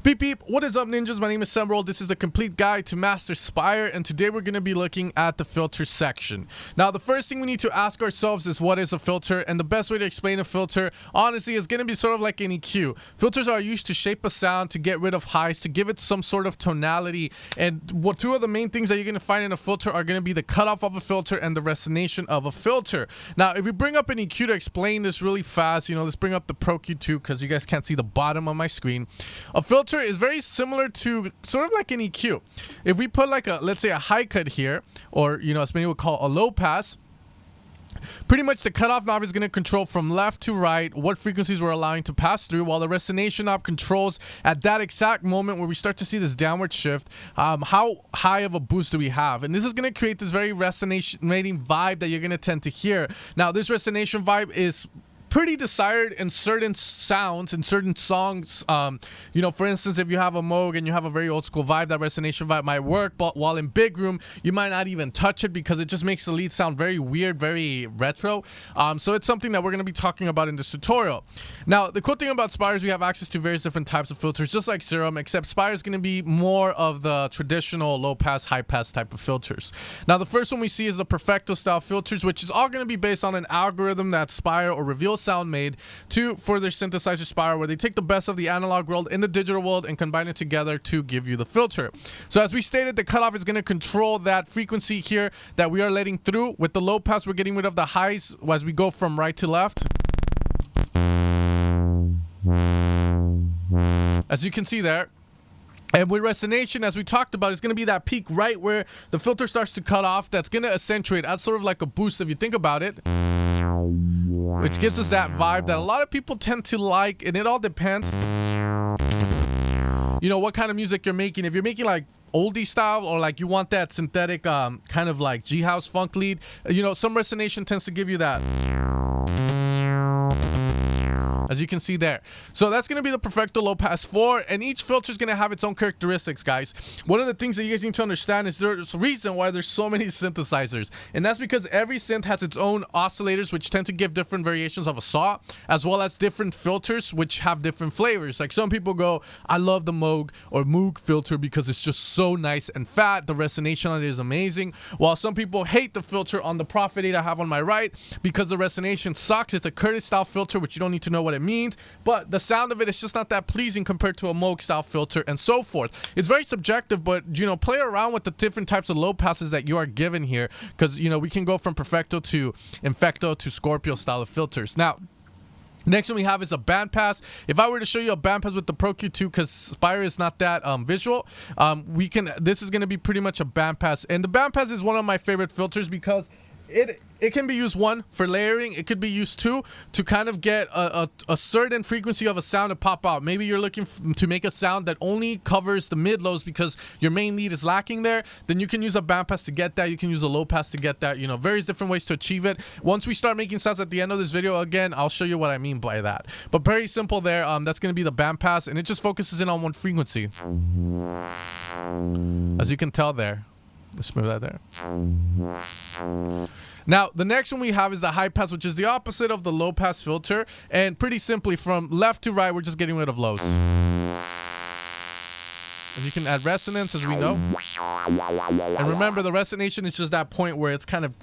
Beep beep, what is up ninjas? My name is Semroll. This is a complete guide to master Spire, and today we're going to be looking at the filter section. Now the first thing we need to ask ourselves is what is a filter, and the best way to explain a filter honestly is going to be sort of like an EQ. Filters are used to shape a sound, to get rid of highs, to give it some sort of tonality, and two of the main things that you're going to find in a filter are going to be the cutoff of a filter and the resonation of a filter. Now if we bring up an EQ to explain this really fast, let's bring up the Pro Q2 because you guys can't see the bottom of my screen. A filter is very similar to sort of like an EQ. If we put like let's say a high cut here, or as many would call a low pass, pretty much the cutoff knob is going to control from left to right what frequencies we're allowing to pass through, while the resonation knob controls at that exact moment where we start to see this downward shift, how high of a boost do we have. And this is going to create this very resonating vibe that you're going to tend to hear. Now this resonation vibe is pretty desired in certain sounds, in certain songs. For instance, if you have a Moog and you have a very old school vibe, that resonation vibe might work, but while in big room you might not even touch it because it just makes the lead sound very weird, very retro. So it's something that we're going to be talking about in this tutorial. Now the cool thing about Spire is we have access to various different types of filters, just like Serum, except Spire is going to be more of the traditional low pass, high pass type of filters. Now the first one we see is the Perfecto style filters, which is all going to be based on an algorithm that Spire or Reveal Sound made to further synthesizer Spire, where they take the best of the analog world and the digital world and combine it together to give you the filter. So as we stated, the cutoff is going to control that frequency here that we are letting through. With the low pass, we're getting rid of the highs as we go from right to left. As you can see there. And with resonation, as we talked about, it's going to be that peak right where the filter starts to cut off. That's going to accentuate, that's sort of like a boost if you think about it, which gives us that vibe that a lot of people tend to like. And it all depends, what kind of music you're making. If you're making like oldie style, or like you want that synthetic kind of like G-house funk lead, some resonation tends to give you that, as you can see there. So that's going to be the Perfecto Low Pass 4, and each filter is going to have its own characteristics, guys. One of the things that you guys need to understand is there's a reason why there's so many synthesizers, and that's because every synth has its own oscillators, which tend to give different variations of a saw, as well as different filters which have different flavors. Like some people go, I love the Moog or Moog filter because it's just so nice and fat, the resonation on it is amazing, while some people hate the filter on the Prophet 8 I have on my right because the resonation sucks. It's a Curtis style filter, which you don't need to know what it means, but the sound of it is just not that pleasing compared to a Moog style filter, and so forth. It's very subjective, but play around with the different types of low passes that you are given here, because we can go from Perfecto to Infecto to Scorpio style of filters. Now next one we have is a bandpass. If I were to show you a bandpass with the Pro Q2, because Spire is not that visual, this is going to be pretty much a bandpass, and the bandpass is one of my favorite filters because it can be used, one, for layering. It could be used, two, to kind of get a certain frequency of a sound to pop out. Maybe you're looking to make a sound that only covers the mid lows because your main lead is lacking there. Then you can use a bandpass to get that. You can use a low pass to get that. Various different ways to achieve it. Once we start making sounds at the end of this video, again, I'll show you what I mean by that. But very simple there. That's going to be the bandpass, and it just focuses in on one frequency, as you can tell there. Let's move that there. Now the next one we have is the high pass, which is the opposite of the low pass filter, and pretty simply from left to right we're just getting rid of lows. And you can add resonance, as we know, and remember the resonation is just that point where it's kind of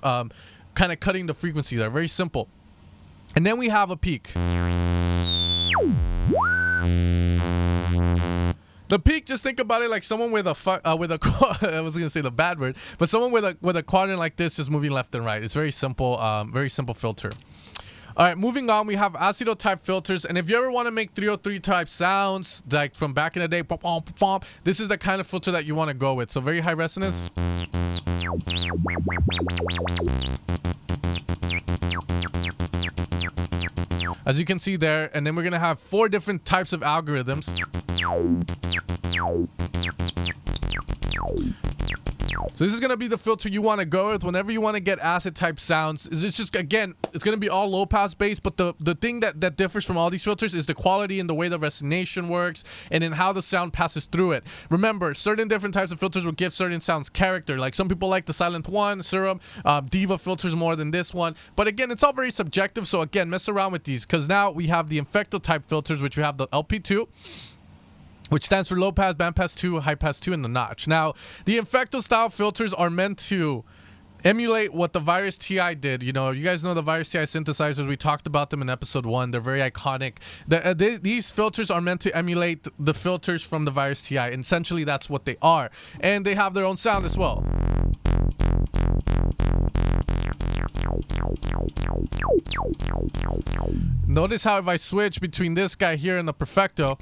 cutting the frequency there. Very simple. And then we have a peak. The peak, just think about it like someone with a I was gonna say the bad word, but someone with a quadrant like this, just moving left and right. It's very simple filter. All right, moving on, we have Acetyl type filters, and if you ever want to make 303 type sounds like from back in the day, this is the kind of filter that you want to go with. So very high resonance. As you can see there, and then we're gonna have 4 different types of algorithms. So this is going to be the filter you want to go with whenever you want to get acid type sounds. It's just, again, it's going to be all low pass based, but the thing that differs from all these filters is the quality and the way the resonation works, and in how the sound passes through it. Remember, certain different types of filters will give certain sounds character. Like some people like the Silent One, Serum, Diva filters more than this one. But again, it's all very subjective. So again, mess around with these, because now we have the Infective type filters, which we have the LP2. which stands for low pass, band pass 2, high pass 2, and the notch. Now, the Infecto style filters are meant to emulate what the Virus TI did. You know, you guys know the Virus TI synthesizers. We talked about them in episode 1. They're very iconic. These filters are meant to emulate the filters from the Virus TI. And essentially, that's what they are. And they have their own sound as well. Notice how if I switch between this guy here and the Perfecto,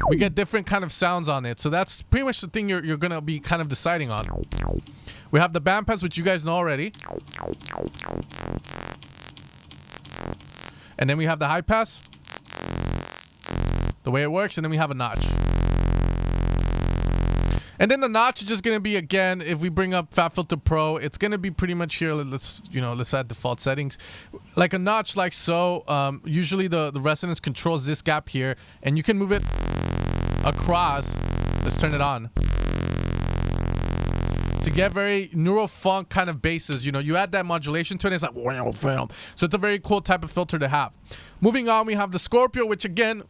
we get different kind of sounds on it. So that's pretty much the thing you're gonna be kind of deciding on. We have the band pass, which you guys know already. And then we have the high pass, the way it works, and then we have a notch. And then the notch is just gonna be, again, if we bring up FabFilter Pro, it's gonna be pretty much here. Let's add default settings, like a notch, like so. Usually the resonance controls this gap here, and you can move it across. Let's turn it on to get very neurofunk kind of basses. You know, you add that modulation to it, it's like wow, film. So it's a very cool type of filter to have. Moving on, we have the Scorpio, which again,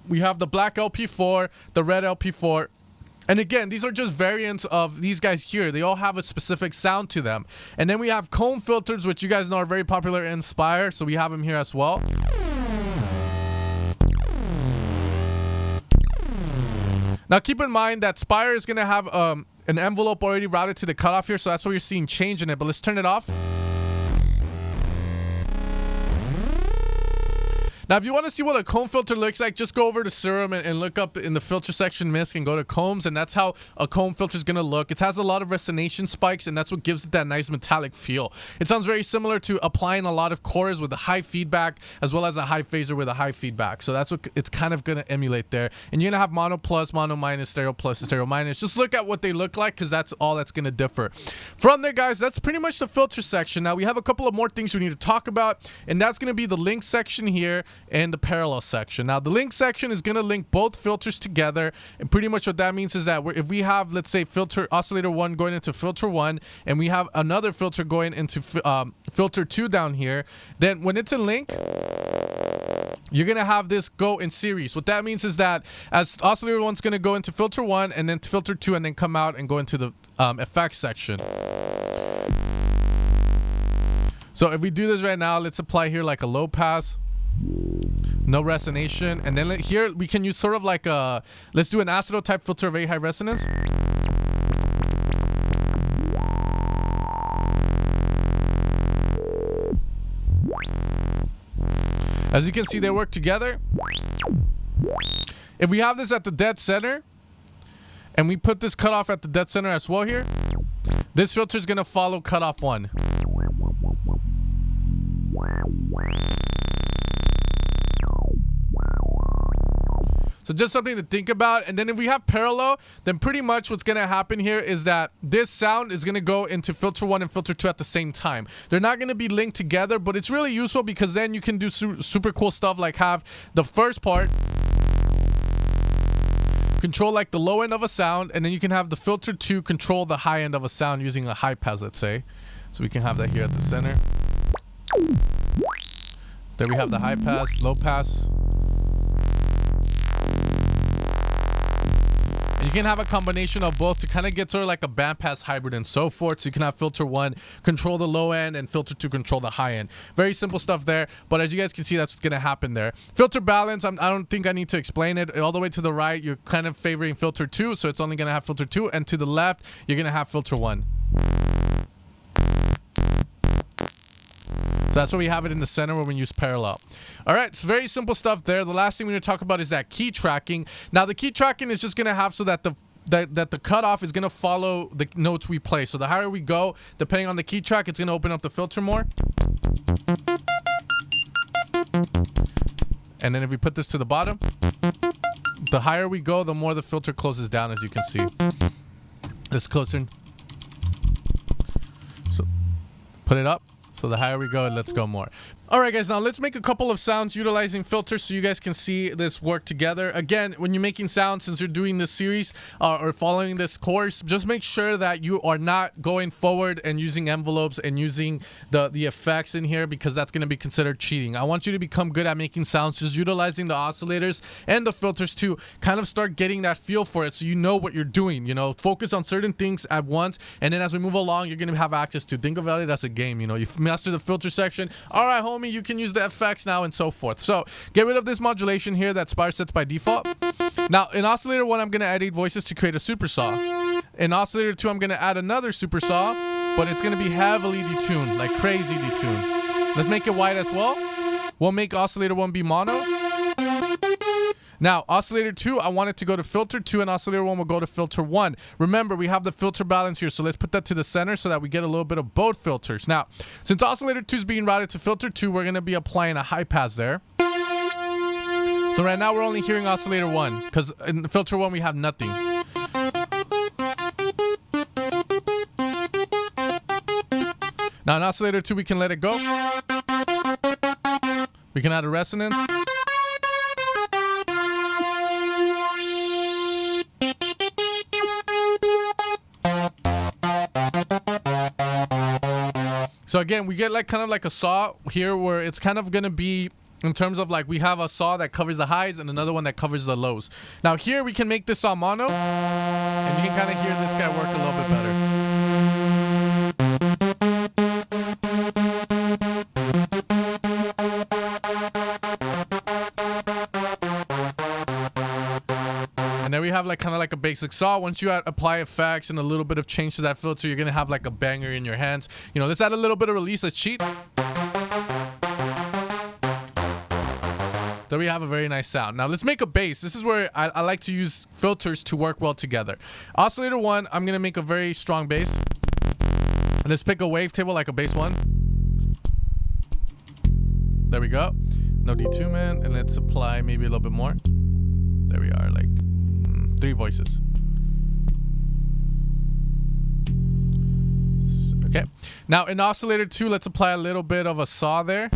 we have the black LP4, the red LP4. And again, these are just variants of these guys here. They all have a specific sound to them. And then we have comb filters, which you guys know are very popular in Spire. So we have them here as well. Now keep in mind that Spire is going to have an envelope already routed to the cutoff here. So that's what you're seeing change in it. But let's turn it off. Now, if you want to see what a comb filter looks like, just go over to Serum and look up in the filter section MISC and go to combs, and that's how a comb filter is going to look. It has a lot of resonation spikes, and that's what gives it that nice metallic feel. It sounds very similar to applying a lot of cores with a high feedback, as well as a high phaser with a high feedback. So that's what it's kind of going to emulate there. And you're going to have mono plus, mono minus, stereo plus, stereo minus. Just look at what they look like, because that's all that's going to differ. From there, guys, that's pretty much the filter section. Now, we have a couple of more things we need to talk about, and that's going to be the link section here and the parallel section. Now the link section is going to link both filters together, and pretty much what that means is that if we have, let's say, oscillator 1 going into filter 1, and we have another filter going into filter 2 down here, then when it's in link, you're going to have this go in series. What that means is that as oscillator 1's going to go into filter 1 and then to filter 2 and then come out and go into the effects section. So if we do this right now, let's apply here like a low pass, no resonation, and then here we can use sort of like a, let's do an acetyl type filter, very high resonance. As you can see, they work together. If we have this at the dead center and we put this cutoff at the dead center as well here, this filter is going to follow cutoff 1. So just something to think about. And then if we have parallel, then pretty much what's going to happen here is that this sound is going to go into filter 1 and filter 2 at the same time. They're not going to be linked together, but it's really useful because then you can do super cool stuff, like have the first part control like the low end of a sound, and then you can have the filter 2 control the high end of a sound using a high pass, let's say. So we can have that here at the center. There we have the high pass, low pass. And you can have a combination of both to kind of get sort of like a bandpass hybrid and so forth. So you can have filter 1 control the low end and filter 2 control the high end. Very simple stuff there. But as you guys can see, that's what's going to happen there. Filter balance, I don't think I need to explain it. All the way to the right, you're kind of favoring filter 2. So it's only going to have filter 2. And to the left, you're going to have filter 1. So that's why we have it in the center when we use parallel. All right, it's very simple stuff there. The last thing we're going to talk about is that key tracking. Now, the key tracking is just going to have so that the cutoff is going to follow the notes we play. So the higher we go, depending on the key track, it's going to open up the filter more. And then if we put this to the bottom, the higher we go, the more the filter closes down, as you can see. It's closer. So put it up. So the higher we go, let's go more. All right, guys, now let's make a couple of sounds utilizing filters so you guys can see this work together. Again, when you're making sounds, since you're doing this series or following this course, just make sure that you are not going forward and using envelopes and using the effects in here, because that's going to be considered cheating. I want you to become good at making sounds, just utilizing the oscillators and the filters to kind of start getting that feel for it so you know what you're doing. You know, focus on certain things at once, and then as we move along, you're going to have access to, think about it as a game. You know, you master the filter section. All right, homie, you can use the effects now, and so forth. So get rid of this modulation here that Spire sets by default. Now in oscillator 1, I'm going to add 8 voices to create a super saw. In oscillator 2, I'm going to add another super saw, but it's going to be heavily detuned, like crazy detuned. Let's make it white as well. We'll make oscillator 1 be mono. Now, oscillator 2, I want it to go to filter 2, and oscillator 1 will go to filter 1. Remember, we have the filter balance here, so let's put that to the center so that we get a little bit of both filters. Now, since oscillator 2 is being routed to filter 2, we're going to be applying a high pass there. So right now, we're only hearing oscillator 1, because in filter 1, we have nothing. Now, in oscillator 2, we can let it go. We can add a resonance. So again, we get like kind of like a saw here where it's kind of going to be in terms of like we have a saw that covers the highs and another one that covers the lows. Now here we can make this saw mono, and you can kind of hear this guy work a little bit better. And then we have like kind of like a basic saw. Once you apply effects and a little bit of change to that filter, you're gonna have like a banger in your hands. You know, let's add a little bit of release. Let's cheat. There we have a very nice sound. Now let's make a bass. This is where I like to use filters to work well together. Oscillator 1, I'm gonna make a very strong bass. And let's pick a wavetable like a bass 1. There we go. No D2, man. And let's apply maybe a little bit more. There we are, like 3 voices. Okay. Now in oscillator 2, let's apply a little bit of a saw there.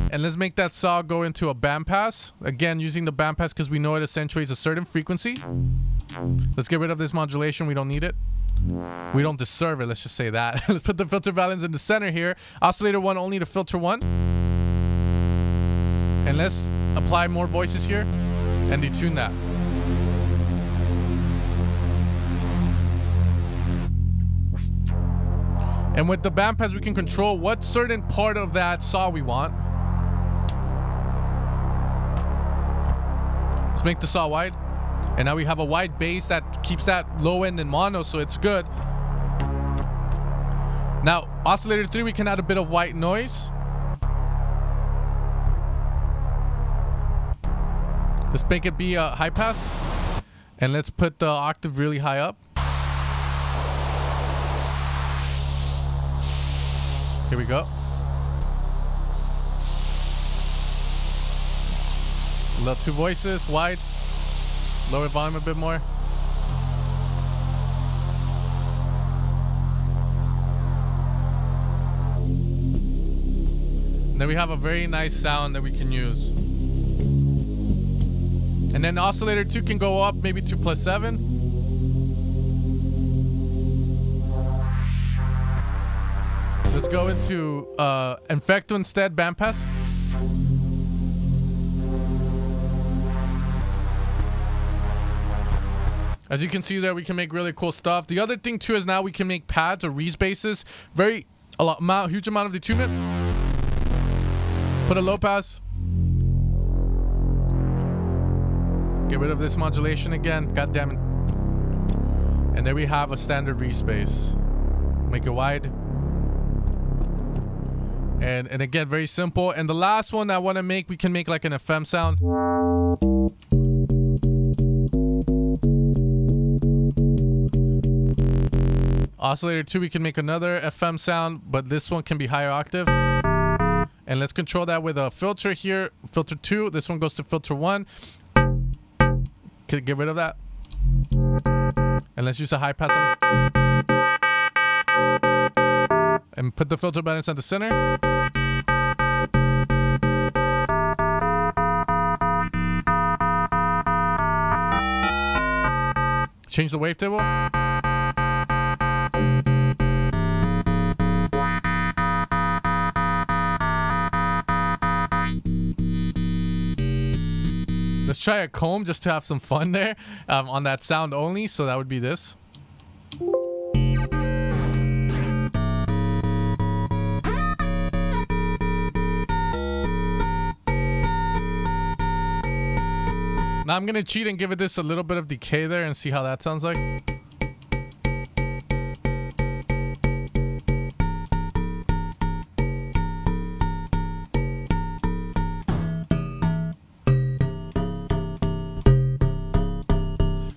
And let's make that saw go into a bandpass. Again, using the bandpass because we know it accentuates a certain frequency. Let's get rid of this modulation. We don't need it. We don't deserve it. Let's just say that. Let's put the filter balance in the center here. Oscillator 1 only to filter 1. And let's apply more voices here and detune that. And with the bandpass, we can control what certain part of that saw we want. Let's make the saw wide. And now we have a wide bass that keeps that low end in mono, so it's good. Now, oscillator 3, we can add a bit of white noise. Let's make it be a high pass. And let's put the octave really high up. Here we go. Little 2 voices, wide. Lower volume a bit more. And then we have a very nice sound that we can use. And then oscillator 2 can go up maybe to +7. Let's go into Infective instead, bandpass. As you can see there, we can make really cool stuff. The other thing too is now we can make pads or Reese basses. Huge amount of detunement. Put a low pass. Get rid of this modulation again. God damn it. And there we have a standard Reese bass. Make it wide. And again, very simple. And the last one I want to make, we can make like an FM sound. Oscillator 2, we can make another FM sound, but this one can be higher octave. And let's control that with a filter here. Filter 2, this one goes to filter 1. Can get rid of that. And let's use a high pass on it. And put the filter balance at the center. change the wavetable. Let's try a comb just to have some fun there on that sound only. So that would be this. Now I'm going to cheat and give it this a little bit of decay there and see how that sounds like.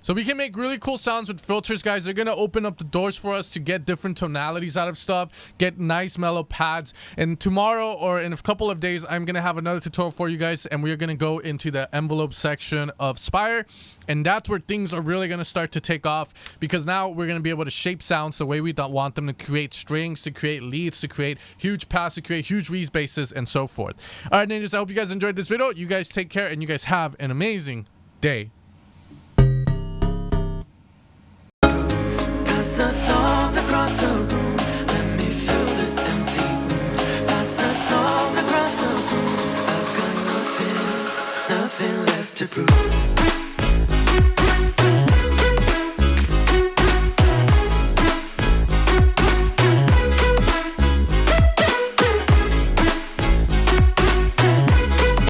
So we can make really cool sounds with filters, guys. They're going to open up the doors for us to get different tonalities out of stuff, get nice mellow pads. And tomorrow or in a couple of days, I'm going to have another tutorial for you guys, and we're going to go into the envelope section of Spire. And that's where things are really going to start to take off, because now we're going to be able to shape sounds the way we don't want them, to create strings, to create leads, to create huge paths, to create huge reeds bases, and so forth. All right, ninjas, I hope you guys enjoyed this video. You guys take care, and you guys have an amazing day. Across the room, let me fill this empty wound. Pass the salt across the room. I've got nothing left to prove.